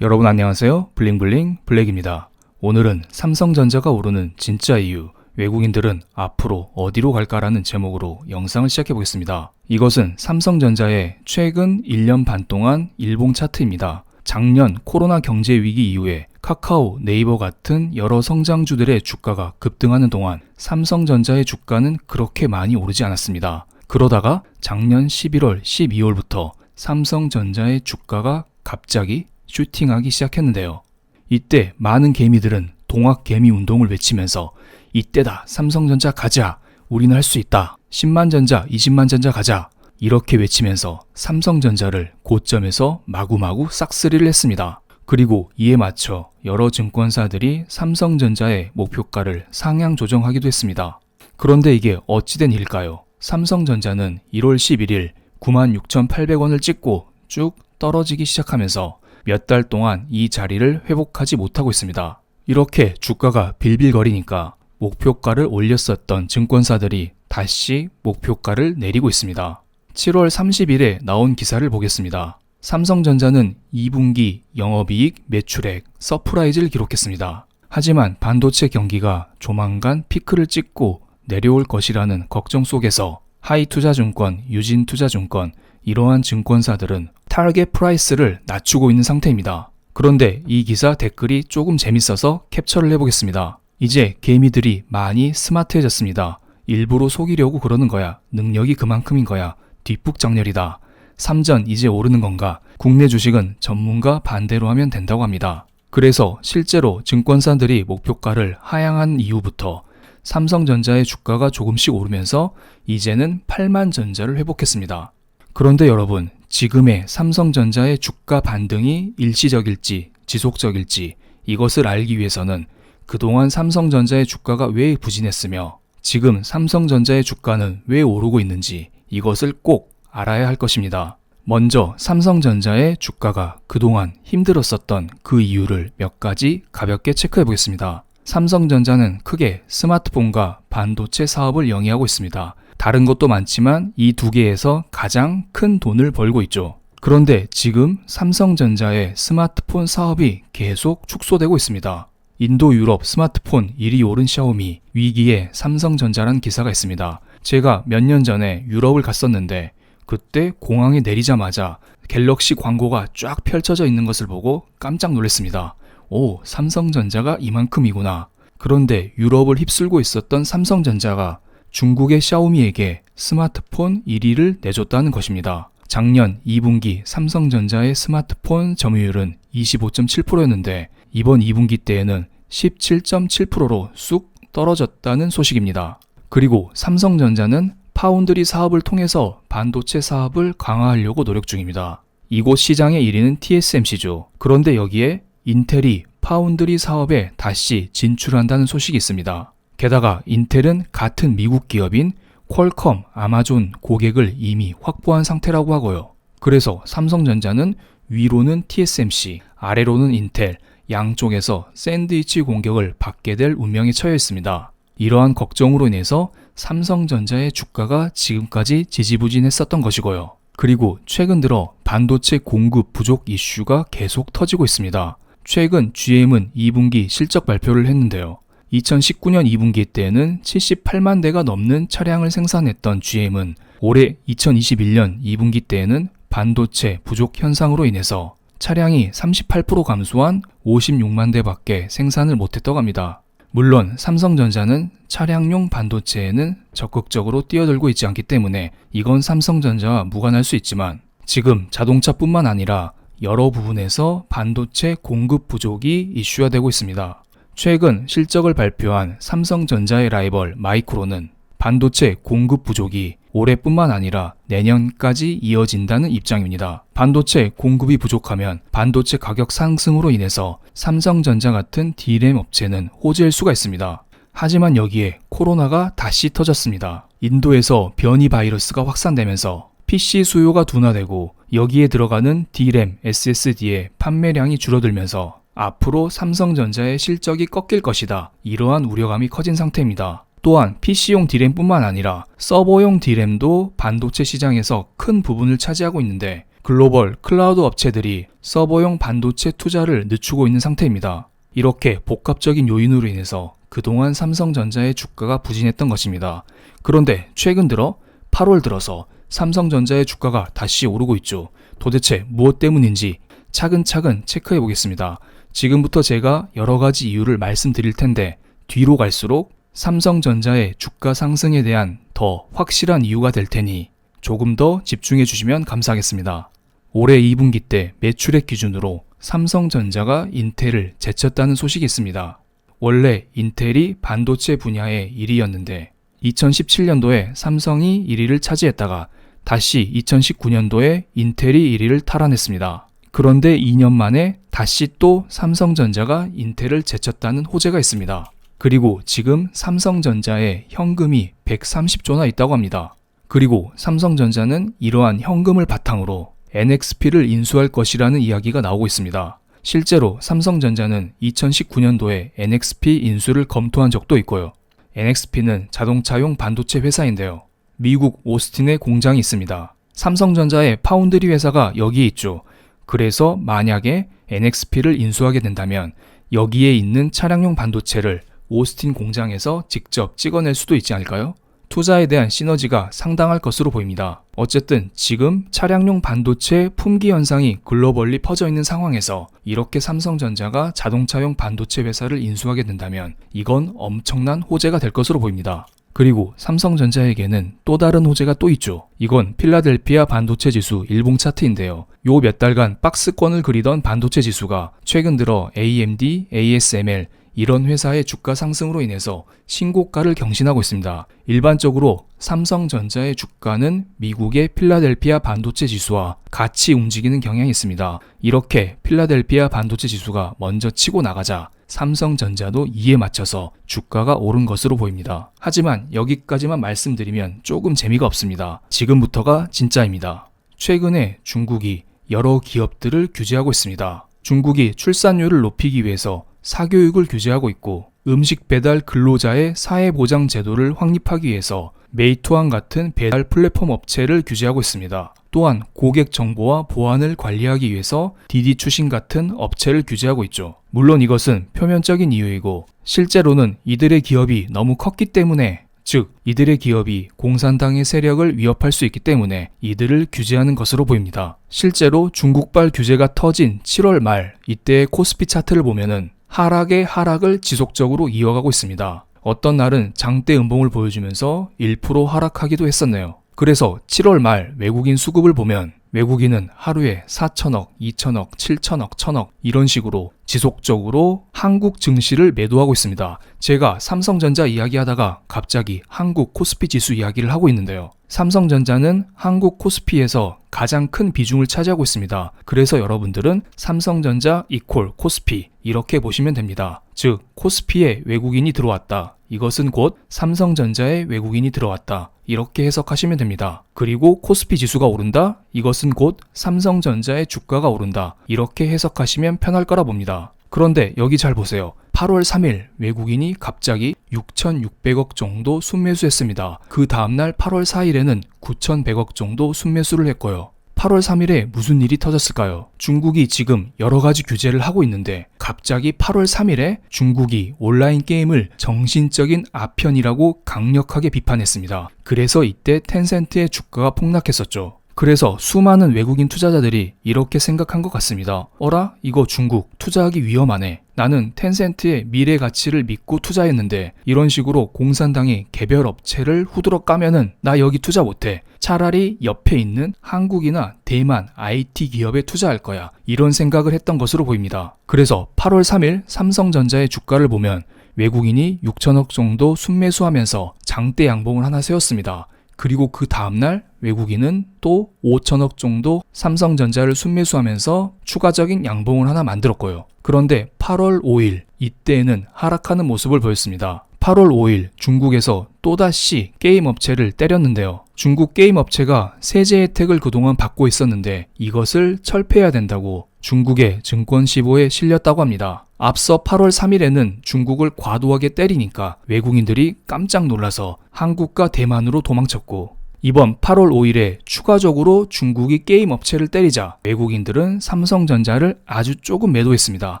여러분 안녕하세요. 블링블링 블랙입니다. 오늘은 삼성전자가 오르는 진짜 이유, 외국인들은 앞으로 어디로 갈까라는 제목으로 영상을 시작해 보겠습니다. 이것은 삼성전자의 최근 1년 반 동안 일봉 차트입니다. 작년 코로나 경제 위기 이후에 카카오, 네이버 같은 여러 성장주들의 주가가 급등하는 동안 삼성전자의 주가는 그렇게 많이 오르지 않았습니다. 그러다가 작년 11월, 12월부터 삼성전자의 주가가 갑자기 슈팅하기 시작했는데요. 이때 많은 개미들은 동학개미 운동을 외치면서 이때다, 삼성전자 가자, 우리는 할 수 있다, 10만 전자, 20만 전자 가자, 이렇게 외치면서 삼성전자를 고점에서 마구마구 싹쓸이를 했습니다. 그리고 이에 맞춰 여러 증권사들이 삼성전자의 목표가를 상향 조정하기도 했습니다. 그런데 이게 어찌된 일일까요? 삼성전자는 1월 11일 96,800원을 찍고 쭉 떨어지기 시작하면서 몇 달 동안 이 자리를 회복하지 못하고 있습니다. 이렇게 주가가 빌빌거리니까 목표가를 올렸었던 증권사들이 다시 목표가를 내리고 있습니다. 7월 30일에 나온 기사를 보겠습니다. 삼성전자는 2분기 영업이익, 매출액, 서프라이즈를 기록했습니다. 하지만 반도체 경기가 조만간 피크를 찍고 내려올 것이라는 걱정 속에서 하이투자증권, 유진투자증권, 이러한 증권사들은 타겟 프라이스를 낮추고 있는 상태입니다. 그런데 이 기사 댓글이 조금 재밌어서 캡처를 해보겠습니다. 이제 개미들이 많이 스마트해졌습니다. 일부러 속이려고 그러는 거야. 능력이 그만큼인 거야. 뒷북장렬이다. 삼전 이제 오르는 건가? 국내 주식은 전문가 반대로 하면 된다고 합니다. 그래서 실제로 증권사들이 목표가를 하향한 이후부터 삼성전자의 주가가 조금씩 오르면서 이제는 8만 전자를 회복했습니다. 그런데 여러분, 지금의 삼성전자의 주가 반등이 일시적일지 지속적일지 이것을 알기 위해서는 그동안 삼성전자의 주가가 왜 부진했으며 지금 삼성전자의 주가는 왜 오르고 있는지 이것을 꼭 알아야 할 것입니다. 먼저 삼성전자의 주가가 그동안 힘들었었던 그 이유를 몇 가지 가볍게 체크해 보겠습니다. 삼성전자는 크게 스마트폰과 반도체 사업을 영위하고 있습니다. 다른 것도 많지만 이 두 개에서 가장 큰 돈을 벌고 있죠. 그런데 지금 삼성전자의 스마트폰 사업이 계속 축소되고 있습니다. 인도 유럽 스마트폰 1위 오른 샤오미, 위기에 삼성전자란 기사가 있습니다. 제가 몇 년 전에 유럽을 갔었는데 그때 공항에 내리자마자 갤럭시 광고가 쫙 펼쳐져 있는 것을 보고 깜짝 놀랐습니다. 오, 삼성전자가 이만큼이구나. 그런데 유럽을 휩쓸고 있었던 삼성전자가 중국의 샤오미에게 스마트폰 1위를 내줬다는 것입니다. 작년 2분기 삼성전자의 스마트폰 점유율은 25.7%였는데 이번 2분기 때에는 17.7%로 쑥 떨어졌다는 소식입니다. 그리고 삼성전자는 파운드리 사업을 통해서 반도체 사업을 강화하려고 노력 중입니다. 이곳 시장의 1위는 TSMC죠. 그런데 여기에 인텔이 파운드리 사업에 다시 진출한다는 소식이 있습니다. 게다가 인텔은 같은 미국 기업인 퀄컴, 아마존 고객을 이미 확보한 상태라고 하고요. 그래서 삼성전자는 위로는 TSMC, 아래로는 인텔, 양쪽에서 샌드위치 공격을 받게 될 운명에 처해 있습니다. 이러한 걱정으로 인해서 삼성전자의 주가가 지금까지 지지부진했었던 것이고요. 그리고 최근 들어 반도체 공급 부족 이슈가 계속 터지고 있습니다. 최근 GM은 2분기 실적 발표를 했는데요. 2019년 2분기 때에는 78만 대가 넘는 차량을 생산했던 GM은 올해 2021년 2분기 때에는 반도체 부족 현상으로 인해서 차량이 38% 감소한 56만 대밖에 생산을 못했다고 합니다. 물론 삼성전자는 차량용 반도체에는 적극적으로 뛰어들고 있지 않기 때문에 이건 삼성전자와 무관할 수 있지만 지금 자동차뿐만 아니라 여러 부분에서 반도체 공급 부족이 이슈화되고 있습니다. 최근 실적을 발표한 삼성전자의 라이벌 마이크론은 반도체 공급 부족이 올해뿐만 아니라 내년까지 이어진다는 입장입니다. 반도체 공급이 부족하면 반도체 가격 상승으로 인해서 삼성전자 같은 D램 업체는 호재일 수가 있습니다. 하지만 여기에 코로나가 다시 터졌습니다. 인도에서 변이 바이러스가 확산되면서 PC 수요가 둔화되고 여기에 들어가는 D램, SSD의 판매량이 줄어들면서 앞으로 삼성전자의 실적이 꺾일 것이다. 이러한 우려감이 커진 상태입니다. 또한 PC용 D램뿐만 아니라 서버용 D램도 반도체 시장에서 큰 부분을 차지하고 있는데 글로벌 클라우드 업체들이 서버용 반도체 투자를 늦추고 있는 상태입니다. 이렇게 복합적인 요인으로 인해서 그동안 삼성전자의 주가가 부진했던 것입니다. 그런데 최근 들어 8월 들어서 삼성전자의 주가가 다시 오르고 있죠. 도대체 무엇 때문인지 차근차근 체크해 보겠습니다. 지금부터 제가 여러 가지 이유를 말씀드릴 텐데 뒤로 갈수록 삼성전자의 주가 상승에 대한 더 확실한 이유가 될 테니 조금 더 집중해 주시면 감사하겠습니다. 올해 2분기 때 매출액 기준으로 삼성전자가 인텔을 제쳤다는 소식이 있습니다. 원래 인텔이 반도체 분야의 1위였는데 2017년도에 삼성이 1위를 차지했다가 다시 2019년도에 인텔이 1위를 탈환했습니다. 그런데 2년 만에 다시 또 삼성전자가 인텔을 제쳤다는 호재가 있습니다. 그리고 지금 삼성전자에 현금이 130조나 있다고 합니다. 그리고 삼성전자는 이러한 현금을 바탕으로 NXP를 인수할 것이라는 이야기가 나오고 있습니다. 실제로 삼성전자는 2019년도에 NXP 인수를 검토한 적도 있고요. NXP는 자동차용 반도체 회사인데요. 미국 오스틴에 공장이 있습니다. 삼성전자의 파운드리 회사가 여기에 있죠. 그래서 만약에 NXP를 인수하게 된다면 여기에 있는 차량용 반도체를 오스틴 공장에서 직접 찍어낼 수도 있지 않을까요? 투자에 대한 시너지가 상당할 것으로 보입니다. 어쨌든 지금 차량용 반도체 품귀 현상이 글로벌리 퍼져 있는 상황에서 이렇게 삼성전자가 자동차용 반도체 회사를 인수하게 된다면 이건 엄청난 호재가 될 것으로 보입니다. 그리고 삼성전자에게는 또 다른 호재가 또 있죠. 이건 필라델피아 반도체 지수 일봉 차트인데요. 요 몇 달간 박스권을 그리던 반도체 지수가 최근 들어 AMD, ASML 이런 회사의 주가 상승으로 인해서 신고가를 경신하고 있습니다. 일반적으로 삼성전자의 주가는 미국의 필라델피아 반도체 지수와 같이 움직이는 경향이 있습니다. 이렇게 필라델피아 반도체 지수가 먼저 치고 나가자 삼성전자도 이에 맞춰서 주가가 오른 것으로 보입니다. 하지만 여기까지만 말씀드리면 조금 재미가 없습니다. 지금부터가 진짜입니다. 최근에 중국이 여러 기업들을 규제하고 있습니다. 중국이 출산율을 높이기 위해서 사교육을 규제하고 있고 음식 배달 근로자의 사회보장 제도를 확립하기 위해서 메이투안 같은 배달 플랫폼 업체를 규제하고 있습니다. 또한 고객 정보와 보안을 관리하기 위해서 디디 추신 같은 업체를 규제하고 있죠. 물론 이것은 표면적인 이유이고 실제로는 이들의 기업이 너무 컸기 때문에 즉 이들의 기업이 공산당의 세력을 위협할 수 있기 때문에 이들을 규제하는 것으로 보입니다. 실제로 중국발 규제가 터진 7월 말 이때의 코스피 차트를 보면은 하락의 하락을 지속적으로 이어가고 있습니다. 어떤 날은 장대 음봉을 보여주면서 1% 하락하기도 했었네요. 그래서 7월 말 외국인 수급을 보면 외국인은 하루에 4천억, 2천억, 7천억, 1천억 이런 식으로 지속적으로 한국 증시를 매도하고 있습니다. 제가 삼성전자 이야기하다가 갑자기 한국 코스피 지수 이야기를 하고 있는데요. 삼성전자는 한국 코스피에서 가장 큰 비중을 차지하고 있습니다. 그래서 여러분들은 삼성전자 이퀄 코스피 이렇게 보시면 됩니다. 즉 코스피에 외국인이 들어왔다. 이것은 곧 삼성전자에 외국인이 들어왔다. 이렇게 해석하시면 됩니다. 그리고 코스피 지수가 오른다? 이것은 곧 삼성전자의 주가가 오른다. 이렇게 해석하시면 편할 거라 봅니다. 그런데 여기 잘 보세요. 8월 3일 외국인이 갑자기 6,600억 정도 순매수했습니다. 그 다음날 8월 4일에는 9,100억 정도 순매수를 했고요. 8월 3일에 무슨 일이 터졌을까요? 중국이 지금 여러 가지 규제를 하고 있는데 갑자기 8월 3일에 중국이 온라인 게임을 정신적인 아편이라고 강력하게 비판했습니다. 그래서 이때 텐센트의 주가가 폭락했었죠. 그래서 수많은 외국인 투자자들이 이렇게 생각한 것 같습니다. 어라? 이거 중국 투자하기 위험하네. 나는 텐센트의 미래 가치를 믿고 투자했는데 이런 식으로 공산당이 개별 업체를 후드러 까면은 나 여기 투자 못해. 차라리 옆에 있는 한국이나 대만 IT 기업에 투자할 거야. 이런 생각을 했던 것으로 보입니다. 그래서 8월 3일 삼성전자의 주가를 보면 외국인이 6천억 정도 순매수하면서 장대 양봉을 하나 세웠습니다. 그리고 그 다음날 외국인은 또 5천억 정도 삼성전자를 순매수하면서 추가적인 양봉을 하나 만들었고요. 그런데 8월 5일 이때에는 하락하는 모습을 보였습니다. 8월 5일 중국에서 또다시 게임 업체를 때렸는데요. 중국 게임 업체가 세제 혜택을 그동안 받고 있었는데 이것을 철폐해야 된다고 중국의 증권시보에 실렸다고 합니다. 앞서 8월 3일에는 중국을 과도하게 때리니까 외국인들이 깜짝 놀라서 한국과 대만으로 도망쳤고 이번 8월 5일에 추가적으로 중국이 게임 업체를 때리자 외국인들은 삼성전자를 아주 조금 매도했습니다.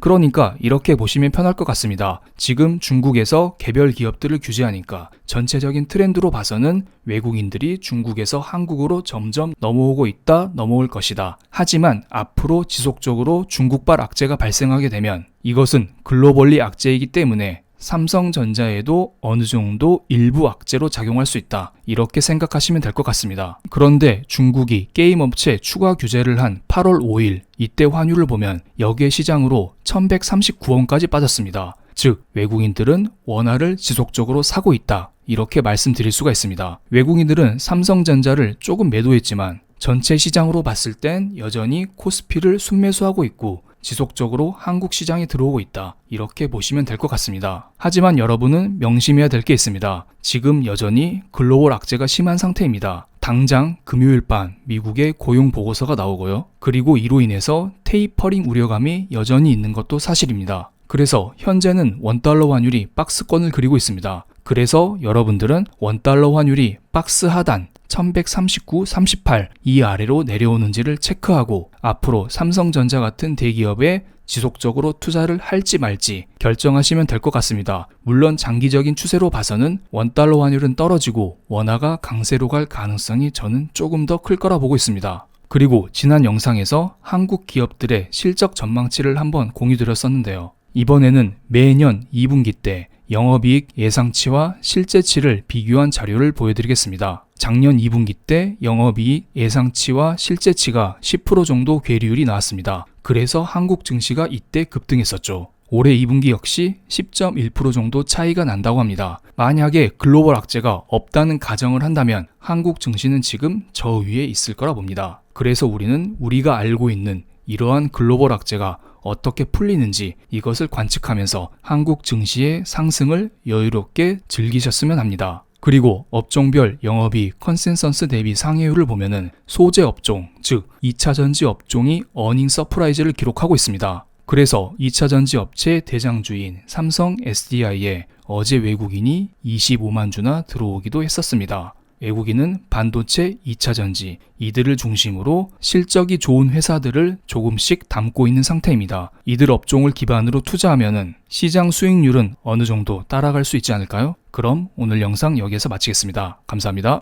그러니까 이렇게 보시면 편할 것 같습니다. 지금 중국에서 개별 기업들을 규제하니까 전체적인 트렌드로 봐서는 외국인들이 중국에서 한국으로 점점 넘어오고 있다, 넘어올 것이다. 하지만 앞으로 지속적으로 중국발 악재가 발생하게 되면 이것은 글로벌리 악재이기 때문에 삼성전자에도 어느 정도 일부 악재로 작용할 수 있다. 이렇게 생각하시면 될 것 같습니다. 그런데 중국이 게임 업체 추가 규제를 한 8월 5일 이때 환율을 보면 역외 시장으로 1139원까지 빠졌습니다. 즉 외국인들은 원화를 지속적으로 사고 있다. 이렇게 말씀드릴 수가 있습니다. 외국인들은 삼성전자를 조금 매도했지만 전체 시장으로 봤을 땐 여전히 코스피를 순매수하고 있고 지속적으로 한국 시장에 들어오고 있다. 이렇게 보시면 될 것 같습니다. 하지만 여러분은 명심해야 될 게 있습니다. 지금 여전히 글로벌 악재가 심한 상태입니다. 당장 금요일 밤 미국의 고용 보고서가 나오고요. 그리고 이로 인해서 테이퍼링 우려감이 여전히 있는 것도 사실입니다. 그래서 현재는 원달러 환율이 박스권을 그리고 있습니다. 그래서 여러분들은 원달러 환율이 박스 하단 1139, 38 이 아래로 내려오는지를 체크하고 앞으로 삼성전자 같은 대기업에 지속적으로 투자를 할지 말지 결정하시면 될 것 같습니다. 물론 장기적인 추세로 봐서는 원달러 환율은 떨어지고 원화가 강세로 갈 가능성이 저는 조금 더 클 거라 보고 있습니다. 그리고 지난 영상에서 한국 기업들의 실적 전망치를 한번 공유드렸었는데요. 이번에는 매년 2분기 때 영업이익 예상치와 실제치를 비교한 자료를 보여드리겠습니다. 작년 2분기 때 영업이익 예상치와 실제치가 10% 정도 괴리율이 나왔습니다. 그래서 한국 증시가 이때 급등했었죠. 올해 2분기 역시 10.1% 정도 차이가 난다고 합니다. 만약에 글로벌 악재가 없다는 가정을 한다면 한국 증시는 지금 저 위에 있을 거라 봅니다. 그래서 우리는 우리가 알고 있는 이러한 글로벌 악재가 어떻게 풀리는지 이것을 관측하면서 한국 증시의 상승을 여유롭게 즐기셨으면 합니다. 그리고 업종별 영업이익 컨센서스 대비 상회율을 보면은 소재 업종, 즉 2차전지 업종이 어닝 서프라이즈를 기록하고 있습니다. 그래서 2차전지 업체 대장주인 삼성 SDI에 어제 외국인이 25만 주나 들어오기도 했었습니다. 외국인은 반도체, 2차전지 이들을 중심으로 실적이 좋은 회사들을 조금씩 담고 있는 상태입니다. 이들 업종을 기반으로 투자하면은 시장 수익률은 어느 정도 따라갈 수 있지 않을까요? 그럼 오늘 영상 여기에서 마치겠습니다. 감사합니다.